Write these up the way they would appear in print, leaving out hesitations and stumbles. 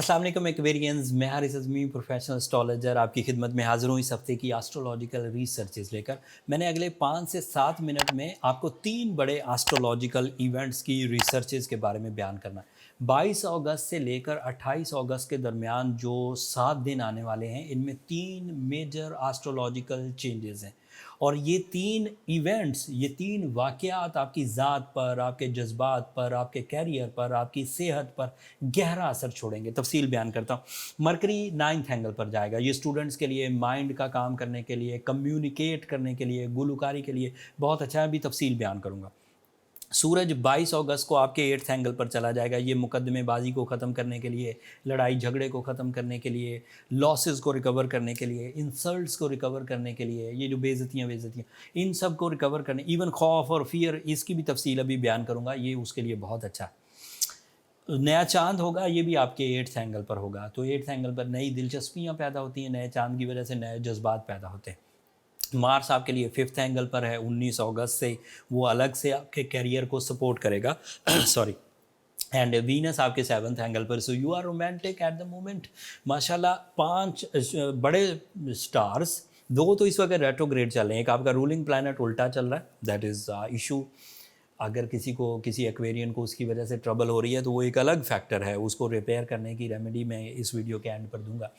अस्सलाम वालेकुम एक्वेरियंस, मैं हारिस अज़मी प्रोफेशनल एस्ट्रोलॉजर आपकी खिदमत में हाज़िर हूँ इस हफ्ते की एस्ट्रोलॉजिकल रिसर्चेस लेकर। मैंने अगले 5 से 7 मिनट में आपको 3 बड़े एस्ट्रोलॉजिकल इवेंट्स की रिसर्चेस के बारे में बयान करना है। 22 अगस्त से लेकर 28 अगस्त के दरमियान जो 7 दिन आने वाले हैं, इनमें 3 मेजर एस्ट्रोलॉजिकल चेंजेस हैं। और ये 3 इवेंट्स, ये 3 वाक़यात आपकी ज़ात पर, आपके जज़्बात पर, आपके कैरियर पर, आपकी सेहत पर गहरा असर छोड़ेंगे। तफ़सील बयान करता हूँ। मरकरी 9th एंगल पर जाएगा। ये स्टूडेंट्स के लिए, माइंड का काम करने के लिए, कम्युनिकेट करने के लिए, गुलकारी के लिए बहुत अच्छा है। अभी तफ़सील बयान करूँगा। सूरज 22 अगस्त को आपके 8th एंगल पर चला जाएगा। ये मुकदमेबाजी को ख़त्म करने के लिए, लड़ाई झगड़े को ख़त्म करने के लिए, लॉसेस को रिकवर करने के लिए, इंसल्ट्स को रिकवर करने के लिए, ये जो बेइज़्ज़तियाँ इन सब को रिकवर करने, इवन खौफ और फियर, इसकी भी तफसील अभी बयान करूँगा। ये उसके लिए बहुत अच्छा है। नया चांद होगा, ये भी आपके 8th एंगल पर होगा। तो 8th एंगल पर नई दिलचस्पियाँ पैदा होती हैं, नए चांद की वजह से नए जज्बात पैदा होते हैं। मार्स आपके लिए 5th एंगल पर है 19 अगस्त से। वो अलग से आपके करियर को सपोर्ट करेगा सॉरी। एंड वीनस आपके 7th एंगल पर। So you are romantic at the moment. माशाल्लाह 5 बड़े स्टार्स, 2 तो इस वक्त रेट्रोग्रेड चल रहे हैं। एक आपका रूलिंग प्लैनेट उल्टा चल रहा है, दैट इज़ इशू। अगर किसी एक्वेरियन को उसकी वजह से ट्रबल हो रही है तो वो एक अलग फैक्टर है, उसको रिपेयर करने की रेमेडी मैं इस वीडियो के एंड पर दूंगा।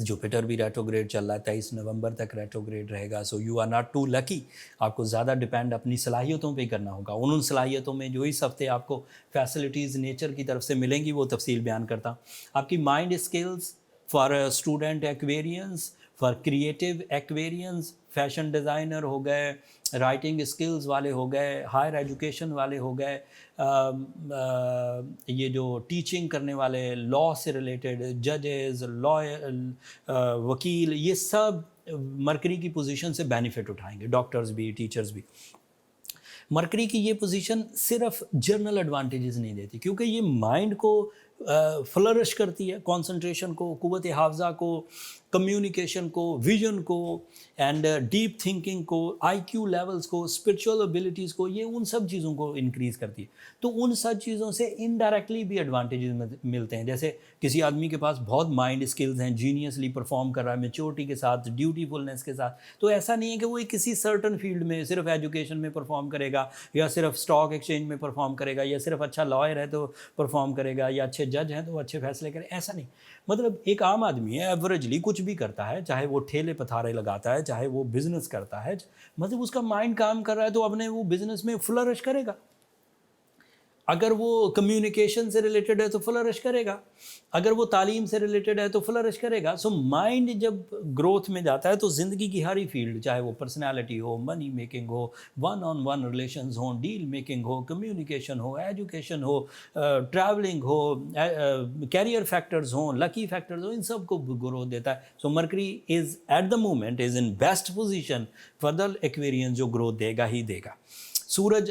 जुपिटर भी रेट्रोग्रेड चल रहा है, 23 नवंबर तक रेट्रोग्रेड रहेगा। So you are not too lucky. आपको ज़्यादा डिपेंड अपनी सलाहियतों पे करना होगा। उन सलाहियतों में जो इस हफ्ते आपको फैसिलिटीज़ नेचर की तरफ से मिलेंगी, वो तफसील बयान करता हूँ। आपकी mind skills for student Aquarians, for creative Aquarians, fashion designer हो गए, राइटिंग स्किल्स वाले हो गए, हायर एजुकेशन वाले हो गए, ये जो टीचिंग करने वाले, लॉ से रिलेटेड, जजेस, लॉयर, वकील, ये सब मरकरी की पोजीशन से बेनिफिट उठाएंगे। डॉक्टर्स भी, टीचर्स भी। मरकरी की ये पोजीशन सिर्फ जर्नल एडवांटेजेस नहीं देती, क्योंकि ये माइंड को फ्लरिश करती है, कंसंट्रेशन को, कुव्वत हाफ़ज़ा को, कम्युनिकेशन को, विजन को, एंड डीप थिंकिंग को, आईक्यू लेवल्स को, स्पिरिचुअल एबिलिटीज़ को, ये उन सब चीज़ों को इंक्रीज़ करती है। तो उन सब चीज़ों से इनडायरेक्टली भी एडवांटेजेस मिलते हैं। जैसे किसी आदमी के पास बहुत माइंड स्किल्स हैं, जीनियसली परफॉर्म कर रहा है, मेच्योरिटी के साथ, ड्यूटीफुलनेस के साथ, तो ऐसा नहीं है कि वो किसी सर्टन फील्ड में सिर्फ एजुकेशन में परफॉर्म करेगा, या सिर्फ स्टॉक एक्सचेंज में परफॉर्म करेगा, या सिर्फ अच्छा लॉयर है तो परफॉर्म करेगा, या अच्छे जज हैं तो अच्छे फैसले करें। ऐसा नहीं। मतलब एक आम आदमी है, एवरेजली कुछ भी करता है, चाहे वो ठेले पथारे लगाता है, चाहे वो बिजनेस करता है, मतलब उसका माइंड काम कर रहा है तो अपने वो बिजनेस में फ्लरिश करेगा। अगर वो कम्युनिकेशन से रिलेटेड है तो फ्लरिश करेगा, अगर वो तालीम से रिलेटेड है तो फ्लरिश करेगा। सो माइंड जब ग्रोथ में जाता है तो ज़िंदगी की हर ही फील्ड, चाहे वो पर्सनालिटी हो, मनी मेकिंग हो, वन ऑन वन रिलेशंस हो, डील मेकिंग हो, कम्युनिकेशन हो, एजुकेशन हो, ट्रैवलिंग हो, कैरियर फैक्टर्स हो, लकी फैक्टर्स हो, इन सब को ग्रोथ देता है। So Mercury is at the moment is in best position for the Aquarian, जो ग्रोथ देगा ही देगा। सूरज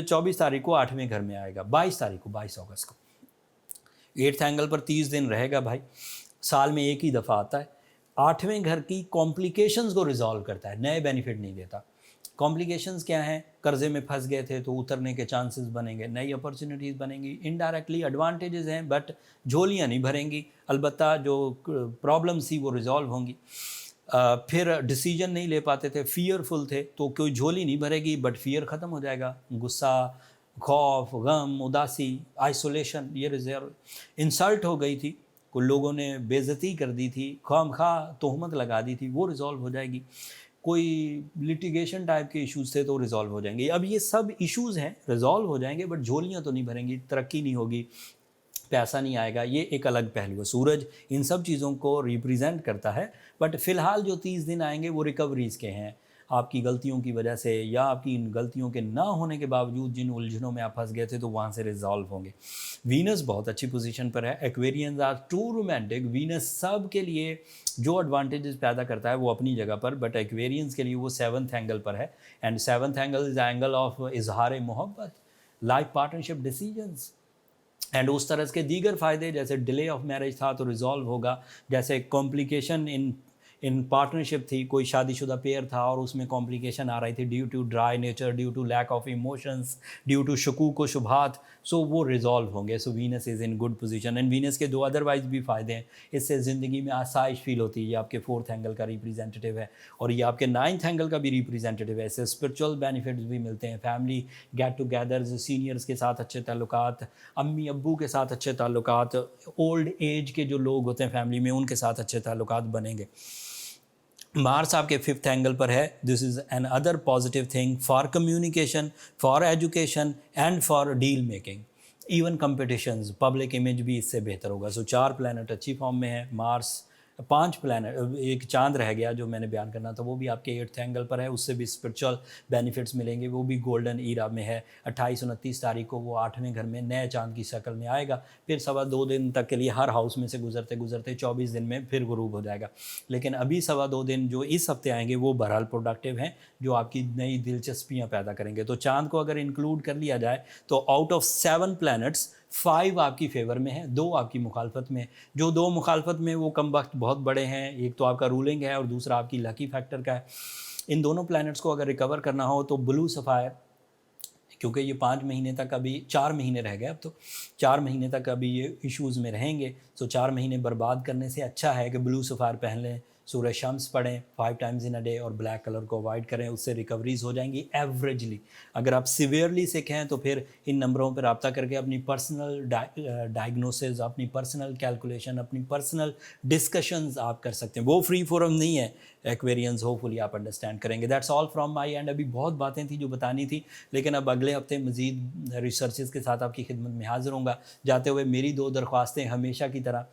24 तारीख को 8वें घर में आएगा, 22 अगस्त को 8th एंगल पर 30 दिन रहेगा भाई। साल में एक ही दफ़ा आता है। 8वें घर की कॉम्प्लिकेशंस को रिजॉल्व करता है, नए बेनिफिट नहीं देता। कॉम्प्लिकेशंस क्या हैं? कर्जे में फंस गए थे तो उतरने के चांसेस बनेंगे, नई अपॉर्चुनिटीज़ बनेंगी। इनडायरेक्टली एडवांटेजेस हैं, बट झोलियाँ नहीं भरेंगी। अलबत्ता जो प्रॉब्लम्स थी वो रिजॉल्व होंगी। फिर डिसीजन नहीं ले पाते थे, फियरफुल थे, तो कोई झोली नहीं भरेगी, बट फियर ख़त्म हो जाएगा। गुस्सा, खौफ, गम, उदासी, आइसोलेशन, ये रिजर्व। इंसल्ट हो गई थी, कुछ लोगों ने बेइज्जती कर दी थी, खामखा तोहमत लगा दी थी, वो रिजॉल्व हो जाएगी। कोई लिटिगेशन टाइप के इश्यूज़ थे तो रिजॉल्व हो जाएंगे। अब ये सब इश्यूज़ हैं, रिजॉल्व हो जाएंगे, बट झोलियाँ तो नहीं भरेंगी, तरक्की नहीं होगी, पैसा नहीं आएगा। ये एक अलग पहलू है। सूरज इन सब चीज़ों को रिप्रेजेंट करता है, बट फ़िलहाल जो 30 दिन आएंगे वो रिकवरीज़ के हैं। आपकी गलतियों की वजह से, या आपकी इन गलतियों के ना होने के बावजूद जिन उलझनों में आप फंस गए थे, तो वहाँ से रिजॉल्व होंगे। वीनस बहुत अच्छी पोजीशन पर है। Aquarians are too romantic. Venus सब के लिए जो एडवांटेजेस पैदा करता है वो अपनी जगह पर, बट एक्वेरियंस के लिए वो 7th एंगल पर है। And 7th angle is angle of इजहार मोहब्बत, लाइफ पार्टनरशिप डिसीजंस, एंड उस तरह के दीगर फ़ायदे, जैसे डिले ऑफ मैरिज था तो रिजॉल्व होगा, जैसे कॉम्प्लिकेशन इन इन पार्टनरशिप थी, कोई शादीशुदा पेयर था और उसमें कॉम्प्लिकेशन आ रही थी due to dry nature, due to lack of emotions, due to शकूक व शुबहात, सो वो रिजॉल्व होंगे. So Venus is in good position. And Venus के दो अदरवाइज भी फ़ायदे हैं. इससे ज़िंदगी में आसाइश फील होती है. ये आपके 4th एंगल का रिप्रेजेंटेटिव है और ये आपके 9th एंगल का भी रिप्रेजेंटेटिव है. इससे स्पिरिचुअल बेनिफिट्स भी मिलते हैं. फैमिली गेट टुगेदर्स, सीनियर्स के साथ अच्छे ताल्लुकात, अम्मी अब्बू के साथ अच्छे ताल्लुकात, ओल्ड एज के जो लोग होते हैं फैमिली में उनके साथ अच्छे ताल्लुकात बनेंगे. मार्स आपके 5th एंगल पर है. This is another positive thing for communication, for education and for deal making. Even competitions, public image भी इससे बेहतर होगा. सो 4 प्लैनेट अच्छी फॉर्म में है. मार्स, 5 प्लैनेट, एक चांद रह गया जो मैंने बयान करना था, वो भी आपके 8th एंगल पर है. उससे भी स्पिरिचुअल बेनिफिट्स मिलेंगे. वो भी गोल्डन ईरा में है. 28-29 तारीख को वो 8वें घर में नए चांद की शक्ल में आएगा. फिर 2.25 दिन तक के लिए हर हाउस में से गुजरते गुजरते 24 दिन में फिर गुरूब हो जाएगा. लेकिन अभी 2.25 दिन जो इस हफ्ते आएंगे वो बहरहाल प्रोडक्टिव हैं, जो आपकी नई दिलचस्पियाँ पैदा करेंगे. तो चांद को अगर इंक्लूड कर लिया जाए तो आउट ऑफ 7 प्लैनेट्स 5 आपकी फेवर में है, 2 आपकी मुखालफत में. जो 2 मुखालफत में वो कम वक्त बहुत बड़े हैं. एक तो आपका रूलिंग है और दूसरा आपकी लकी फैक्टर का है. इन दोनों प्लैनेट्स को अगर रिकवर करना हो तो ब्लू सफ़ायर, क्योंकि ये 5 महीने तक, अभी 4 महीने रह गए, अब तो 4 महीने तक अभी ये इश्यूज़ में रहेंगे. सो 4 महीने बर्बाद करने से अच्छा है कि ब्लू सफ़ायर पहन लें, सूरज शम्स पढ़ें 5 टाइम्स इन अ डे और ब्लैक कलर को अवॉइड करें. उससे रिकवरीज हो जाएंगी एवरेजली. अगर आप सीवियरली सिक हैं तो फिर इन नंबरों पर रब्ता करके अपनी पर्सनल डायग्नोसिस, अपनी पर्सनल कैलकुलेशन, अपनी पर्सनल डिस्कशंस आप कर सकते हैं. वो फ्री फोरम नहीं है एक्वेरियंस, होपफुली आप अंडरस्टैंड करेंगे. That's all from my and. अभी बहुत बातें थी जो बतानी थी, लेकिन अब अगले हफ्ते मज़ीद रिसर्चेस के साथ आपकी खिदमत में हाज़िर होऊंगा. जाते हुए मेरी 2 दरख्वास्तें हमेशा की तरह,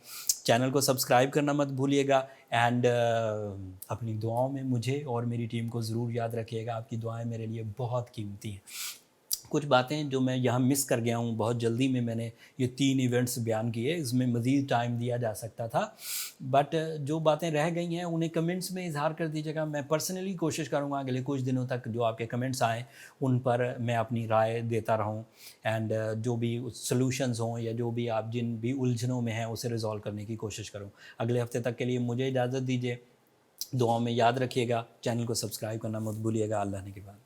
चैनल को सब्सक्राइब करना मत भूलिएगा एंड अपनी दुआओं में मुझे और मेरी टीम को ज़रूर याद रखिएगा. आपकी दुआएं मेरे लिए बहुत कीमती हैं. कुछ बातें जो मैं यहाँ मिस कर गया हूँ, बहुत जल्दी में मैंने ये 3 इवेंट्स बयान किए, इसमें मज़ीद टाइम दिया जा सकता था, बट जो बातें रह गई हैं उन्हें कमेंट्स में इजहार कर दीजिएगा. मैं पर्सनली कोशिश करूँगा अगले कुछ दिनों तक जो आपके कमेंट्स आएँ उन पर मैं अपनी राय देता रहूँ एंड जो भी सॉल्यूशंस हों या जो भी आप जिन भी उलझनों में हैं उसे रिजॉल्व करने की कोशिश करूँ. अगले हफ्ते तक के लिए मुझे इजाज़त दीजिए. दुआओं में याद रखिएगा. चैनल को सब्सक्राइब करना मत भूलिएगा. अल्लाह ने के बाद.